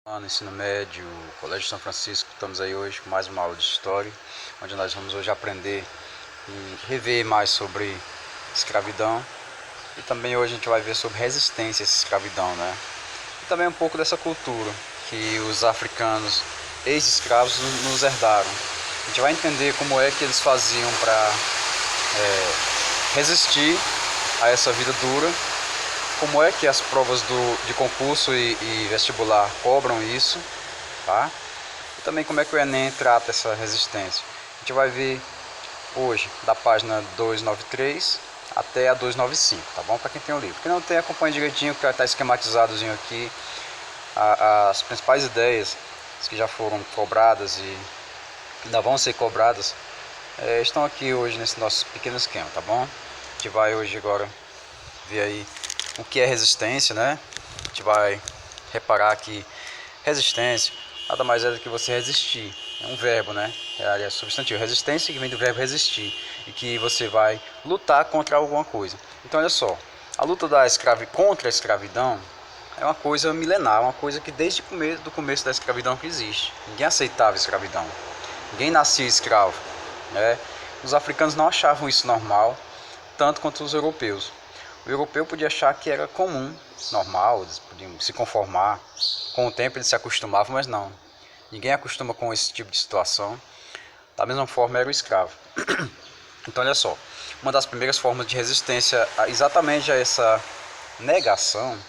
No ensino médio, Colégio São Francisco, estamos aí hoje com mais uma aula de história, onde nós vamos hoje aprender e rever mais sobre escravidão, e também hoje a gente vai ver sobre resistência a essa escravidão, né? E também um pouco dessa cultura que os africanos ex-escravos nos herdaram. A gente vai entender como é que eles faziam para resistir a essa vida dura, como é que as provas de concurso e vestibular cobram isso, tá? E também como é que o Enem trata essa resistência. A gente vai ver hoje da página 293 até a 295, tá bom? Para quem tem o livro. Quem não tem, acompanha direitinho, que vai estar esquematizadozinho aqui as principais ideias que já foram cobradas e ainda vão ser cobradas, estão aqui hoje nesse nosso pequeno esquema, tá bom? A gente vai hoje agora ver aí o que é resistência, né? A gente vai reparar que resistência nada mais é do que você resistir. É um verbo, né? É substantivo. Resistência que vem do verbo resistir. E que você vai lutar contra alguma coisa. Então olha só, a luta contra a escravidão é uma coisa milenar, uma coisa que desde o começo da escravidão que existe. Ninguém aceitava a escravidão. Ninguém nascia escravo, né? Os africanos não achavam isso normal, tanto quanto os europeus. O europeu podia achar que era comum, normal, eles podiam se conformar. Com o tempo eles se acostumavam, mas não. Ninguém acostuma com esse tipo de situação. Da mesma forma era o escravo. Então olha só, uma das primeiras formas de resistência exatamente a essa negação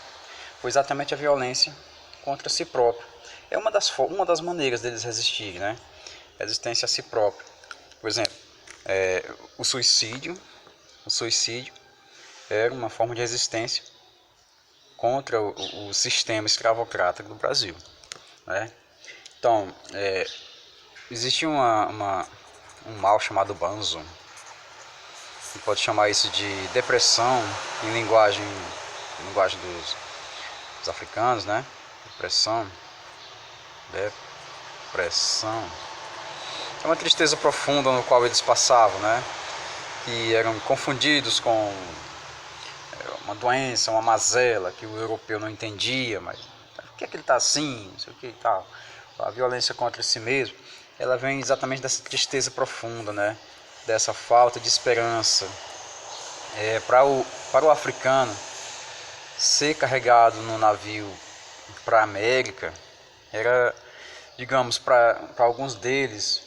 foi exatamente a violência contra si próprio. É uma das maneiras deles resistirem, né? Resistência a si próprio. Por exemplo, o suicídio. O suicídio era uma forma de resistência contra o sistema escravocrata do Brasil, né? Então, existe um mal chamado banzo, que pode chamar isso de depressão em linguagem dos africanos, né? Depressão. É uma tristeza profunda no qual eles passavam, né? Que eram confundidos com uma doença, uma mazela que o europeu não entendia, mas por que ele está assim, não sei o que e tal. A violência contra si mesmo, ela vem exatamente dessa tristeza profunda, né? Dessa falta de esperança. Para o africano, ser carregado no navio para a América era, digamos, para alguns deles,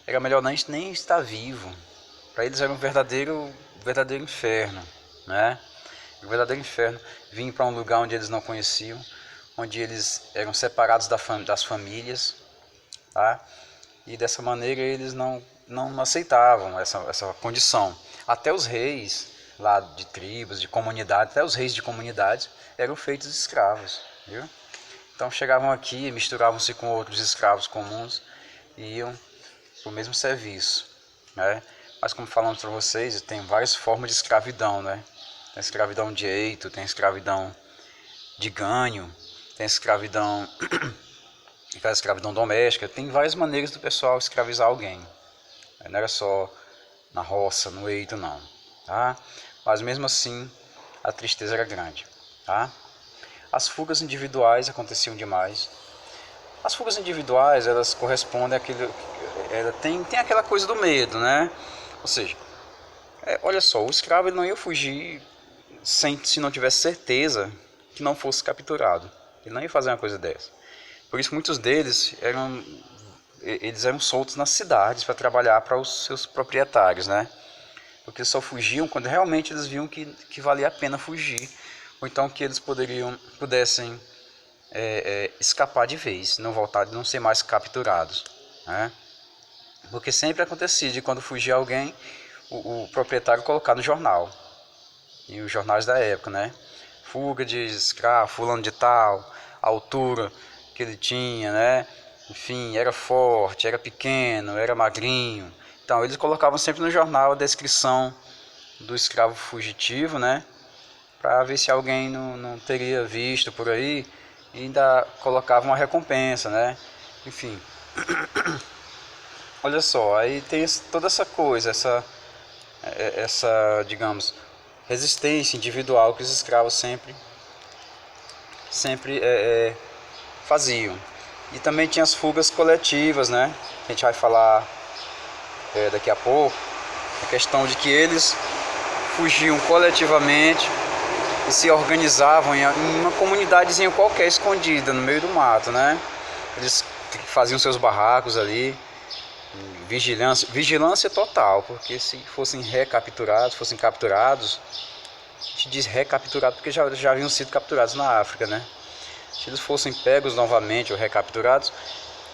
era melhor nem estar vivo. Para eles era um verdadeiro inferno, né? O verdadeiro inferno, vir para um lugar onde eles não conheciam, onde eles eram separados das famílias, tá? E dessa maneira eles não aceitavam essa condição. Até os reis lá de tribos, de comunidades, até os reis de comunidades eram feitos escravos, viu? Então chegavam aqui, misturavam-se com outros escravos comuns e iam para o mesmo serviço, né? Mas como falamos para vocês, tem várias formas de escravidão, né? Tem escravidão de eito, tem escravidão de ganho, tem escravidão, aquela escravidão doméstica, tem várias maneiras do pessoal escravizar alguém. Não era só na roça, no eito, não, tá? Mas mesmo assim, a tristeza era grande, tá? As fugas individuais aconteciam demais. As fugas individuais, elas correspondem àquilo, tem aquela coisa do medo, né? Ou seja, olha só, o escravo ele não ia fugir se não tivesse certeza que não fosse capturado. Ele não ia fazer uma coisa dessa. Por isso muitos deles eram soltos nas cidades para trabalhar para os seus proprietários, né? Porque eles só fugiam quando realmente eles viam que valia a pena fugir, ou então que eles pudessem escapar de vez, não voltar, não ser mais capturados, né? Porque sempre acontecia de quando fugia alguém, o proprietário colocar no jornal, e os jornais da época, né? Fuga de escravo, fulano de tal, a altura que ele tinha, né? Enfim, era forte, era pequeno, era magrinho. Então eles colocavam sempre no jornal a descrição do escravo fugitivo, né? Para ver se alguém não teria visto por aí, e ainda colocava uma recompensa, né? Enfim, olha só, aí tem toda essa coisa, digamos, resistência individual que os escravos sempre faziam. E também tinha as fugas coletivas, né? A gente vai falar daqui a pouco. A questão de que eles fugiam coletivamente e se organizavam em uma comunidadezinha qualquer escondida no meio do mato, né? Eles faziam seus barracos ali, vigilância total, porque se fossem capturados, a gente diz recapturados porque já haviam sido capturados na África, né? Se eles fossem pegos novamente ou recapturados,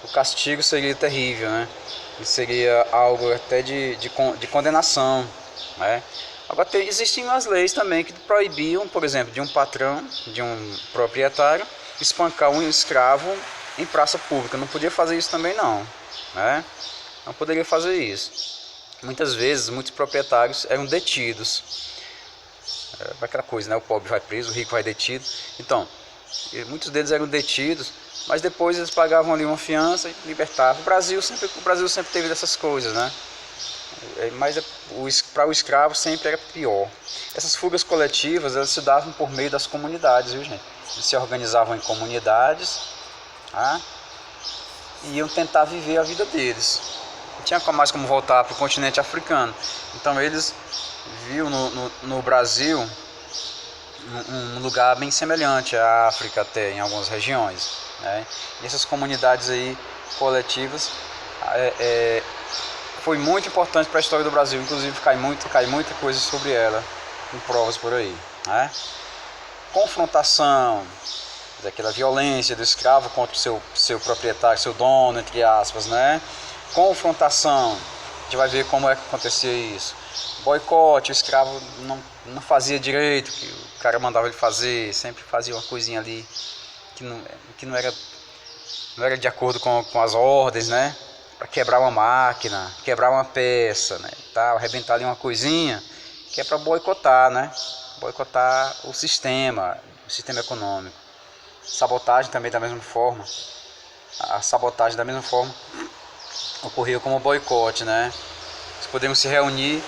o castigo seria terrível, né? E seria algo até de condenação, né? Agora existem umas leis também que proibiam, por exemplo, de um patrão, de um proprietário, espancar um escravo em praça pública. Não podia fazer isso também não, né? Não poderia fazer isso. Muitas vezes, muitos proprietários eram detidos. Aquela coisa, né? O pobre vai preso, o rico vai detido. Então, muitos deles eram detidos, mas depois eles pagavam ali uma fiança e libertavam. O Brasil sempre teve dessas coisas, né? Mas para o escravo sempre era pior. Essas fugas coletivas, elas se davam por meio das comunidades, viu, gente? Eles se organizavam em comunidades, tá? E iam tentar viver a vida deles. Não tinha mais como voltar para o continente africano. Então eles viam no Brasil um lugar bem semelhante à África, até em algumas regiões, né? E essas comunidades aí coletivas foi muito importante para a história do Brasil. Inclusive cai muita coisa sobre ela em provas por aí, né? Confrontação, daquela violência do escravo contra o seu proprietário, seu dono, entre aspas, né? Confrontação, a gente vai ver como é que acontecia isso. Boicote, o escravo não fazia direito, que o cara mandava ele fazer, sempre fazia uma coisinha ali que não era de acordo com as ordens, né? Para quebrar uma máquina, quebrar uma peça, né? Tá, arrebentar ali uma coisinha, que é para boicotar, né? Boicotar o sistema econômico. Sabotagem também da mesma forma. A sabotagem da mesma forma ocorreu como boicote, né? Nós podemos se reunir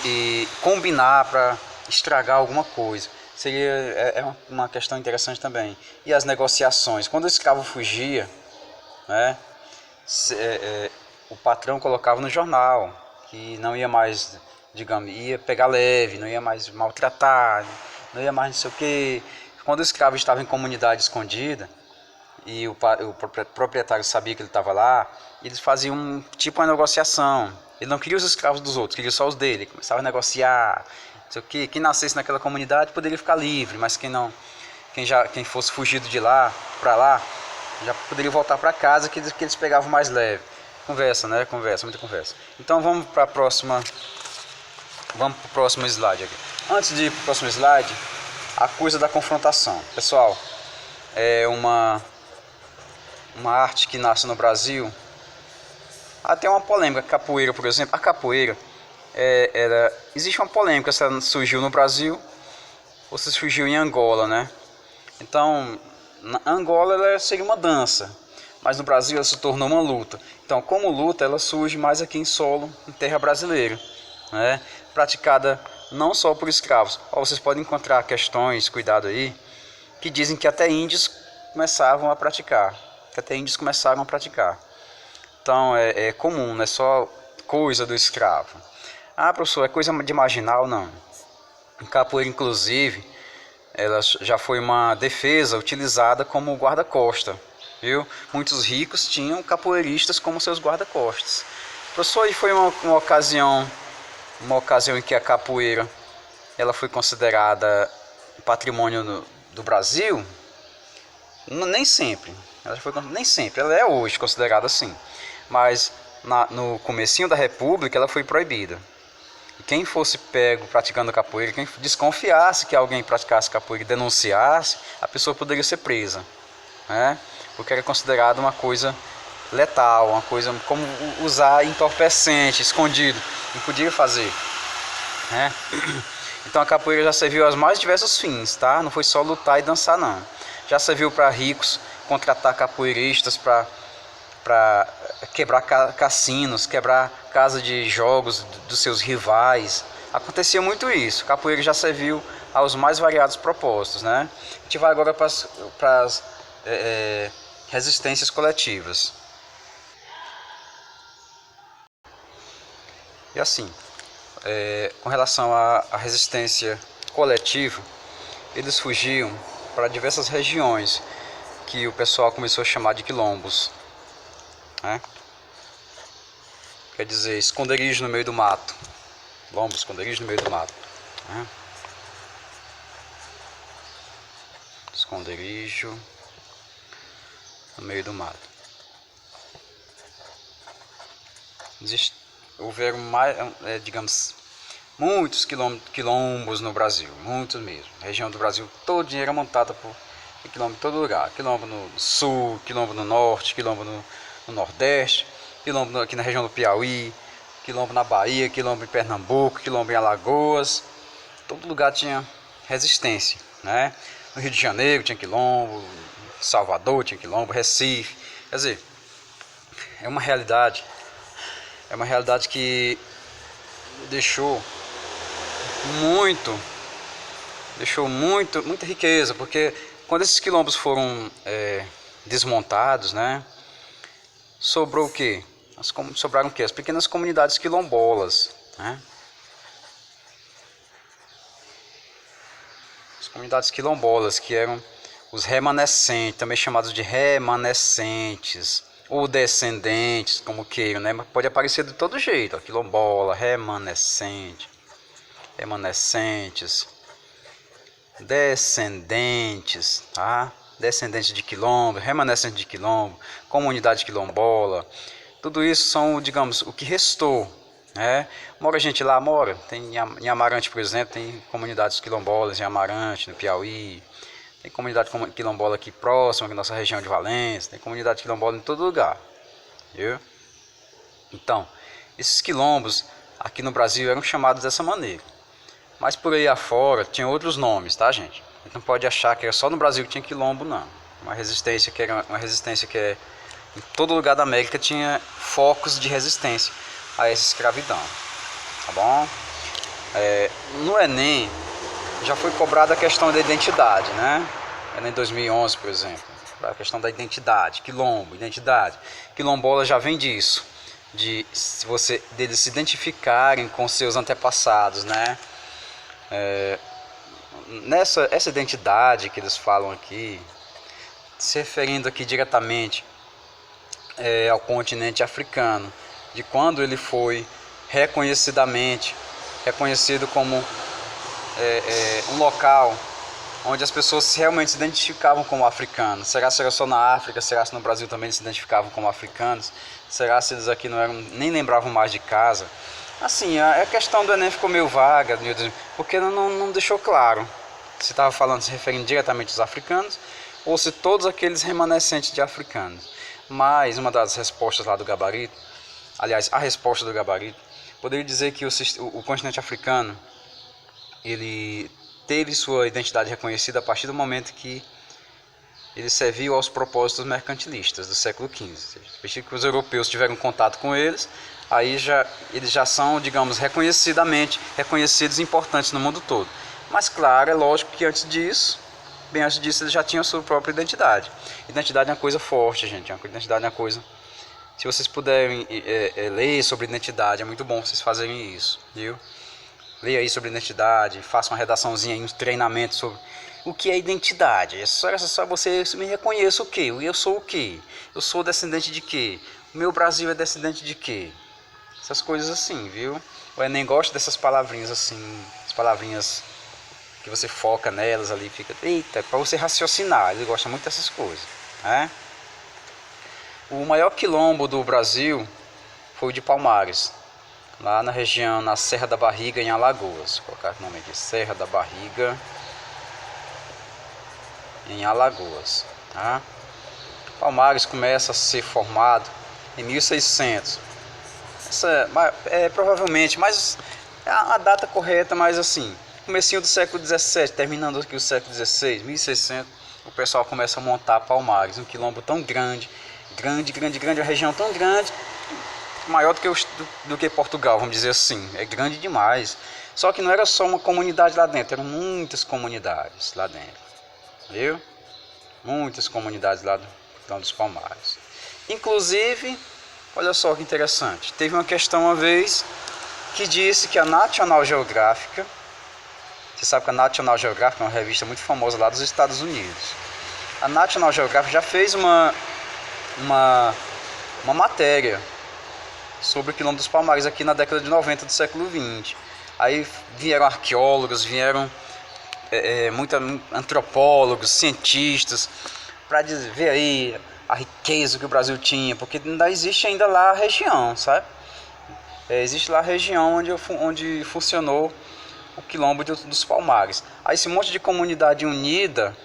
e combinar para estragar alguma coisa. É uma questão interessante também. E as negociações. Quando o escravo fugia, né, o patrão colocava no jornal que não ia mais, digamos, ia pegar leve, não ia mais maltratar, não ia mais não sei o que. Quando o escravo estava em comunidade escondida e o proprietário sabia que ele estava lá, eles faziam uma negociação. Ele não queria os escravos dos outros, queria só os dele. Começava a negociar, não sei o que. Quem nascesse naquela comunidade poderia ficar livre, mas quem fosse fugido de lá para lá, já poderia voltar para casa, que eles pegavam mais leve. Conversa, né? Muita conversa. Então vamos para o próximo slide aqui. Antes de ir para o próximo slide, a coisa da confrontação. Pessoal, é uma arte que nasce no Brasil. Até uma polêmica, capoeira, por exemplo. A capoeira, existe uma polêmica se ela surgiu no Brasil ou se surgiu em Angola, né? Então, na Angola ela seria uma dança, mas no Brasil ela se tornou uma luta. Então, como luta, ela surge mais aqui em solo, em terra brasileira, né? Praticada não só por escravos. Vocês podem encontrar questões, cuidado aí, que dizem que até índios começaram a praticar. Então é comum, não é só coisa do escravo. Ah, professor, é coisa de marginal? Não. Em capoeira, inclusive, ela já foi uma defesa utilizada como guarda-costa, viu? Muitos ricos tinham capoeiristas como seus guarda-costas. Professor, e foi uma ocasião em que a capoeira ela foi considerada patrimônio do Brasil? Nem sempre. Ela é hoje considerada assim. Mas no comecinho da República ela foi proibida. E quem fosse pego praticando capoeira, quem desconfiasse que alguém praticasse capoeira e denunciasse, a pessoa poderia ser presa, né? Porque era considerado uma coisa letal, uma coisa como usar entorpecente, escondido, não podia fazer, né? Então a capoeira já serviu aos mais diversos fins, tá? Não foi só lutar e dançar, não. Já serviu para ricos contratar capoeiristas para quebrar cassinos, quebrar casa de jogos dos seus rivais. Acontecia muito isso. Capoeira já serviu aos mais variados propósitos, né? A gente vai agora para resistências coletivas. E assim, com relação à resistência coletiva, eles fugiam para diversas regiões que o pessoal começou a chamar de quilombos, né? Quer dizer, esconderijo no meio do mato. Quilombo, esconderijo no meio do mato, né? Esconderijo no meio do mato. Houveram mais, digamos, muitos quilombos no Brasil, muitos mesmo. A região do Brasil toda era montada por quilombo em todo lugar. Quilombo no sul, quilombo no norte, quilombo no nordeste, quilombo aqui na região do Piauí, quilombo na Bahia, quilombo em Pernambuco, quilombo em Alagoas. Todo lugar tinha resistência, né? No Rio de Janeiro tinha quilombo, Salvador tinha quilombo, Recife. Quer dizer, é uma realidade que deixou muita riqueza, porque quando esses quilombos foram desmontados, né, sobrou o quê? Sobraram o quê? As pequenas comunidades quilombolas, né? As comunidades quilombolas, que eram os remanescentes, também chamados de remanescentes, ou descendentes, como queiram, né? Mas pode aparecer de todo jeito, ó, quilombola, remanescente, remanescentes, descendentes, tá? Descendentes de quilombo, remanescente de quilombo, comunidade quilombola. Tudo isso são, digamos, o que restou, né? Mora gente lá, mora. Tem em Amarante, por exemplo, tem comunidades quilombolas em Amarante, no Piauí. Tem comunidade quilombola aqui próxima, aqui na nossa região de Valência. Tem comunidade quilombola em todo lugar, viu? Então, esses quilombos aqui no Brasil eram chamados dessa maneira. Mas por aí afora tinha outros nomes, tá, gente? A gente não pode achar que era só no Brasil que tinha quilombo, não. Uma resistência que em todo lugar da América tinha focos de resistência a essa escravidão, tá bom? No Enem já foi cobrada a questão da identidade, né? Enem 2011, por exemplo, a questão da identidade, quilombo, identidade. Quilombola já vem disso, deles se identificarem com seus antepassados, né? Essa identidade que eles falam aqui, se referindo aqui diretamente ao continente africano, de quando ele foi reconhecido como um local onde as pessoas realmente se identificavam como africanos. Será só na África? Será se no Brasil também eles se identificavam como africanos? Será se eles aqui nem lembravam mais de casa? Assim, a questão do Enem ficou meio vaga, porque não deixou claro se estava se referindo diretamente aos africanos ou se todos aqueles remanescentes de africanos. Mas uma das respostas lá do gabarito, aliás, a resposta do gabarito, poderia dizer que o continente africano ele teve sua identidade reconhecida a partir do momento que ele serviu aos propósitos mercantilistas do século XV. A partir que os europeus tiveram contato com eles, aí eles já são, digamos, reconhecidos e importantes no mundo todo. Mas claro, é lógico que bem antes disso, eles já tinham a sua própria identidade. Identidade é uma coisa forte, gente. Identidade é uma coisa... Se vocês puderem ler sobre identidade, é muito bom vocês fazerem isso, viu? Leia aí sobre identidade, faça uma redaçãozinha, um treinamento sobre o que é identidade. É só você me reconheça o quê? Eu sou o quê? Eu sou descendente de quê? O meu Brasil é descendente de quê? Essas coisas assim, viu? O Enem gosta dessas palavrinhas assim, as palavrinhas que você foca nelas ali, fica, eita, para você raciocinar, ele gosta muito dessas coisas, né? O maior quilombo do Brasil foi o de Palmares, lá na região, na Serra da Barriga, em Alagoas. Vou colocar o nome aqui, Serra da Barriga, em Alagoas, tá? Palmares começa a ser formado em 1600. Essa provavelmente, mas a data correta, mas assim, comecinho do século XVII, terminando aqui o século XVI, 1600, o pessoal começa a montar Palmares, um quilombo tão grande, uma região tão grande, maior do que Portugal, vamos dizer assim, é grande demais. Só que não era só uma comunidade lá dentro, eram muitas comunidades lá dentro, viu? muitas comunidades lá do Quilombo dos Palmares. Inclusive, olha só que interessante, teve uma questão uma vez que disse que a National Geographic, você sabe que a National Geographic é uma revista muito famosa lá dos Estados Unidos. A National Geographic já fez uma matéria sobre o Quilombo dos Palmares aqui na década de 90 do século XX. Aí vieram arqueólogos, vieram muitos antropólogos, cientistas, para ver aí a riqueza que o Brasil tinha, porque ainda existe ainda lá a região, sabe? Existe lá a região onde funcionou o Quilombo dos Palmares. Aí esse monte de comunidade unida,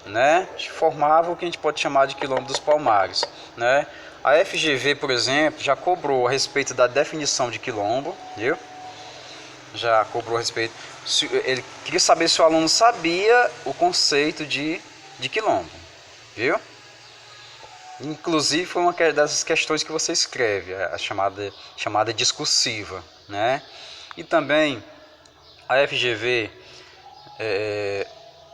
né, formava o que a gente pode chamar de Quilombo dos Palmares, né? A FGV, por exemplo, já cobrou a respeito da definição de quilombo, viu? Já cobrou a respeito. Ele queria saber se o aluno sabia o conceito de quilombo, viu? Inclusive foi uma dessas questões que você escreve, a chamada discursiva, né? E também a FGV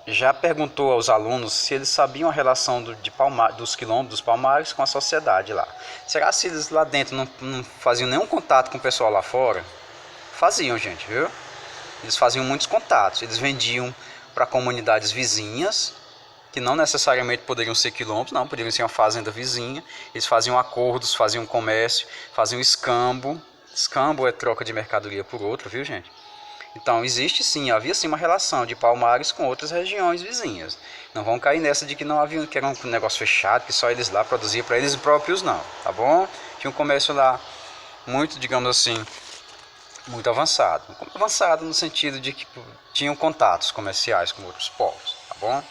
já perguntou aos alunos se eles sabiam a relação dos quilombos dos Palmares com a sociedade lá. Será se eles lá dentro não faziam nenhum contato com o pessoal lá fora? Faziam, gente, viu? Eles faziam muitos contatos. Eles vendiam para comunidades vizinhas, que não necessariamente poderiam ser quilombos, não, poderiam ser uma fazenda vizinha. Eles faziam acordos, faziam comércio, faziam escambo. Escambo é troca de mercadoria por outra, viu, gente? Então existe sim, havia sim uma relação de Palmares com outras regiões vizinhas. Não vão cair nessa de que não havia, que era um negócio fechado, que só eles lá produziam para eles próprios, não, tá bom? Tinha um comércio lá muito, digamos assim, muito avançado. Avançado no sentido de que tinham contatos comerciais com outros povos, tá bom?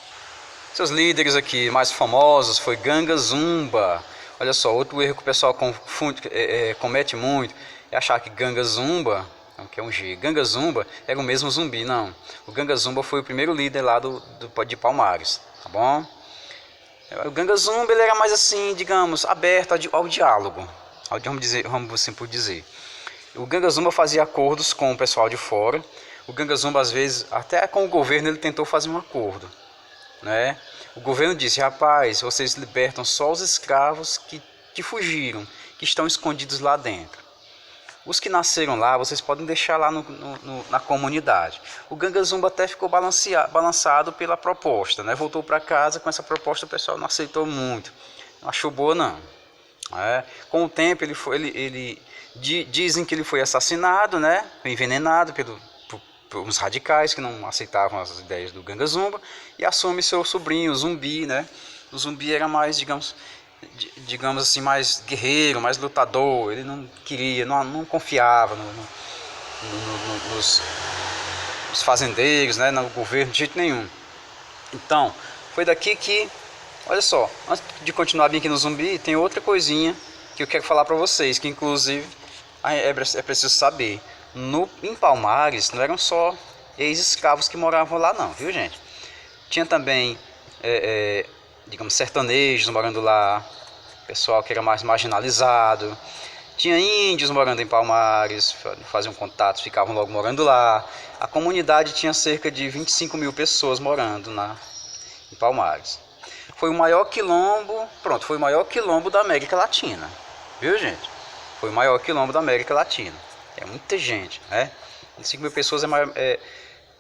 Seus líderes aqui mais famosos foi Ganga Zumba. Olha só, outro erro que o pessoal comete muito é achar que Ganga Zumba, que é um G, Ganga Zumba era o mesmo Zumbi, não. O Ganga Zumba foi o primeiro líder lá de Palmares, tá bom? O Ganga Zumba ele era mais assim, digamos, aberto ao diálogo, vamos assim por dizer. O Ganga Zumba fazia acordos com o pessoal de fora. O Ganga Zumba às vezes, até com o governo ele tentou fazer um acordo, né? O governo disse, rapaz, vocês libertam só os escravos que fugiram, que estão escondidos lá dentro. Os que nasceram lá, vocês podem deixar lá na comunidade. O Ganga Zumba até ficou balançado pela proposta, né? Voltou para casa com essa proposta, o pessoal não aceitou muito, não achou boa não. Com o tempo dizem que ele foi assassinado, né? Foi envenenado por uns radicais que não aceitavam as ideias do Ganga Zumba, e assume seu sobrinho, o Zumbi, né? O Zumbi era mais, digamos assim, mais guerreiro, mais lutador. Ele não queria, não confiava nos fazendeiros, né, no governo, de jeito nenhum. Então, foi daqui que, olha só, antes de continuar bem aqui no Zumbi, tem outra coisinha que eu quero falar para vocês, que inclusive é preciso saber. Em Palmares não eram só ex-escravos que moravam lá não, viu, gente? Tinha também digamos, sertanejos morando lá, pessoal que era mais marginalizado. Tinha índios morando em Palmares, faziam contatos, ficavam logo morando lá. A comunidade tinha cerca de 25 mil pessoas morando em Palmares. Foi o maior quilombo, foi o maior quilombo da América Latina, viu, gente? Foi o maior quilombo da América Latina. É muita gente, né? 25 mil pessoas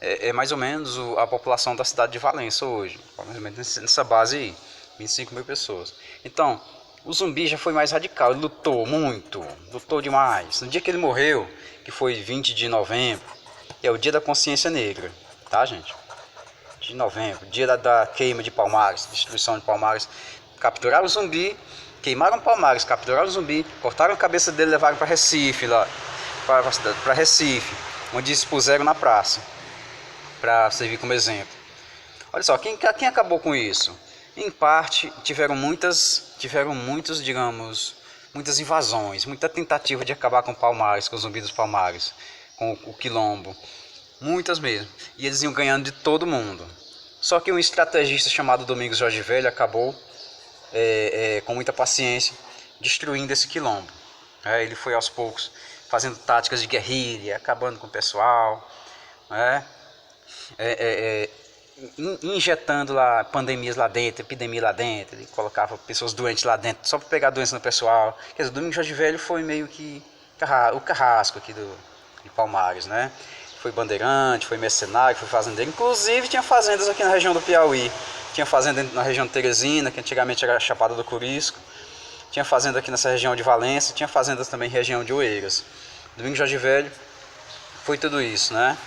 é mais ou menos a população da cidade de Valença hoje, mais ou menos nessa base aí, 25 mil pessoas. Então, o Zumbi já foi mais radical, ele lutou muito, lutou demais. No dia que ele morreu, que foi 20 de novembro, é o dia da consciência negra, tá, gente? De novembro, dia da queima de Palmares, destruição de Palmares. Capturaram o Zumbi, queimaram Palmares, capturaram o Zumbi, cortaram a cabeça dele e levaram para Recife, para Recife, onde expuseram na praça, para servir como exemplo. Olha só, quem acabou com isso? Em parte, tiveram muitas, digamos, muitas invasões, muita tentativa de acabar com Palmares, com o Zumbi dos Palmares, com o quilombo, muitas mesmo. E eles iam ganhando de todo mundo. Só que um estrategista chamado Domingos Jorge Velho acabou, com muita paciência, destruindo esse quilombo. Ele foi aos poucos fazendo táticas de guerrilha, acabando com o pessoal, injetando lá pandemias lá dentro, epidemia lá dentro, ele colocava pessoas doentes lá dentro só para pegar doença no pessoal. Quer dizer, o Domingos Jorge Velho foi meio que o carrasco aqui de Palmares, né? Foi bandeirante, foi mercenário, foi fazendeiro. Inclusive tinha fazendas aqui na região do Piauí. Tinha fazenda na região de Teresina, que antigamente era Chapada do Curisco. Tinha fazenda aqui nessa região de Valença. Tinha fazendas também em região de Oeiras. Domingos Jorge Velho foi tudo isso, né?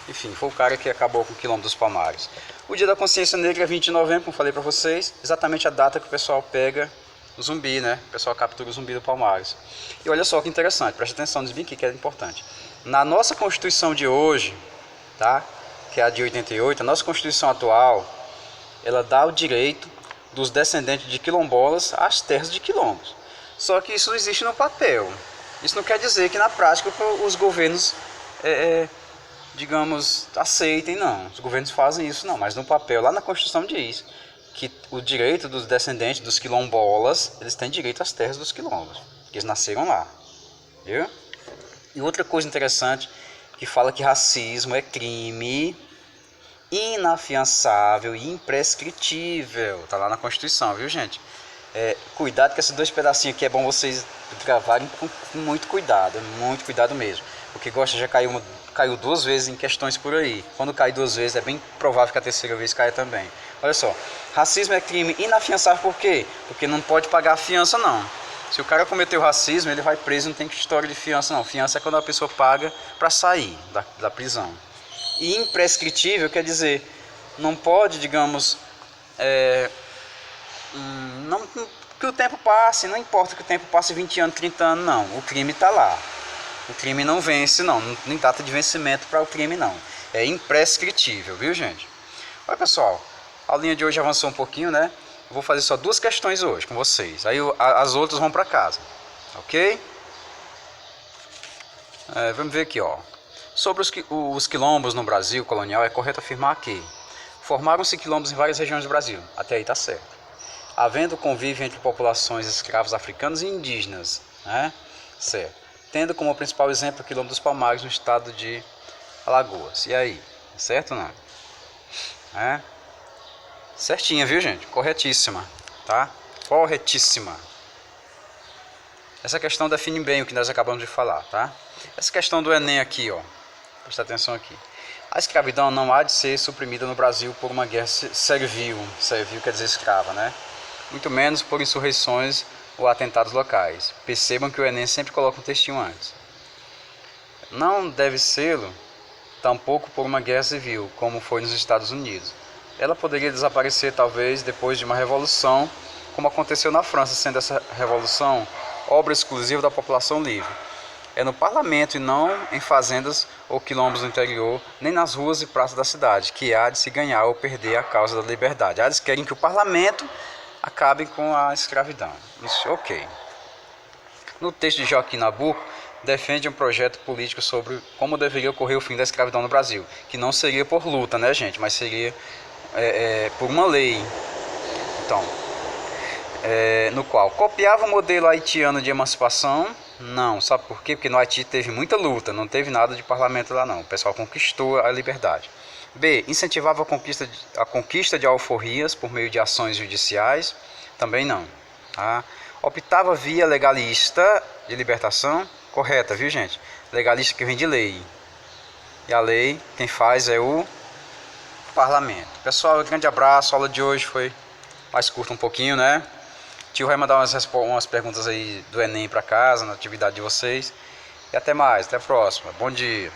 Enfim, foi o cara que acabou com o Quilombo dos Palmares. O Dia da Consciência Negra é 20 de novembro, como falei pra vocês. Exatamente a data que o pessoal pega o zumbi, né? O pessoal captura o zumbi do Palmares. E olha só que interessante, preste atenção nisso aqui que é importante. Na nossa Constituição de hoje, tá? Que é a de 88, a nossa Constituição atual, ela dá o direito dos descendentes de quilombolas às terras de quilombos. Só que isso existe no papel. Isso não quer dizer que na prática os governos, digamos, aceitem, não. Os governos fazem isso, não. Mas no papel, lá na Constituição diz que o direito dos descendentes dos quilombolas, eles têm direito às terras dos quilombos, que eles nasceram lá. Viu? E outra coisa interessante, que fala que racismo é crime inafiançável e imprescritível. Tá lá na Constituição, viu, gente? Cuidado com esses dois pedacinhos aqui, é bom vocês gravarem com muito cuidado mesmo. Porque gosta já caiu 2 vezes em questões por aí. Quando cai 2 vezes, é bem provável que a terceira vez caia também. Olha só, racismo é crime inafiançável por quê? Porque não pode pagar a fiança, não. Se o cara cometeu racismo, ele vai preso, não tem história de fiança, não. Fiança é quando a pessoa paga para sair da prisão. E imprescritível quer dizer, não pode, digamos, não, que o tempo passe, não importa que o tempo passe 20 anos, 30 anos, não. O crime está lá. O crime não vence, não. Não tem data de vencimento para o crime, não. É imprescritível, viu, gente? Olha, pessoal, a aulinha de hoje avançou um pouquinho, né? Eu vou fazer só 2 questões hoje com vocês. Aí as outras vão para casa, ok? Vamos ver aqui, ó. Sobre os quilombos no Brasil colonial, é correto afirmar que formaram-se quilombos em várias regiões do Brasil. Até aí está certo. Havendo convívio entre populações escravos africanos e indígenas, né? Certo. Tendo como principal exemplo o Quilombo dos Palmares no estado de Alagoas. E aí? Certo ou não? Certinha, viu, gente? Corretíssima, tá? Corretíssima. Essa questão define bem o que nós acabamos de falar, tá? Essa questão do Enem aqui, ó. Presta atenção aqui. A escravidão não há de ser suprimida no Brasil por uma guerra servil. Servil quer dizer escrava, né? Muito menos por insurreições ou atentados locais. Percebam que o Enem sempre coloca um textinho antes. Não deve ser-lo tampouco por uma guerra civil, como foi nos Estados Unidos. Ela poderia desaparecer talvez depois de uma revolução, como aconteceu na França, sendo essa revolução obra exclusiva da população livre. É no parlamento e não em fazendas ou quilombos do interior, nem nas ruas e praças da cidade, que há de se ganhar ou perder a causa da liberdade. Eles querem que o parlamento acabe com a escravidão. Isso, ok. No texto de Joaquim Nabuco, defende um projeto político sobre como deveria ocorrer o fim da escravidão no Brasil, que não seria por luta, né, gente, mas seria por uma lei. Então, no qual copiava o modelo haitiano de emancipação. Não, sabe por quê? Porque no Haiti teve muita luta, não teve nada de parlamento lá não. O pessoal conquistou a liberdade. B. Incentivava a conquista de alforrias por meio de ações judiciais. Também não. Tá? Optava via legalista de libertação. Correta, viu, gente? Legalista que vem de lei. E a lei, quem faz é o parlamento. Pessoal, um grande abraço. A aula de hoje foi mais curta um pouquinho, né? Tio vai mandar umas perguntas aí do Enem para casa, na atividade de vocês. E até mais, até a próxima. Bom dia.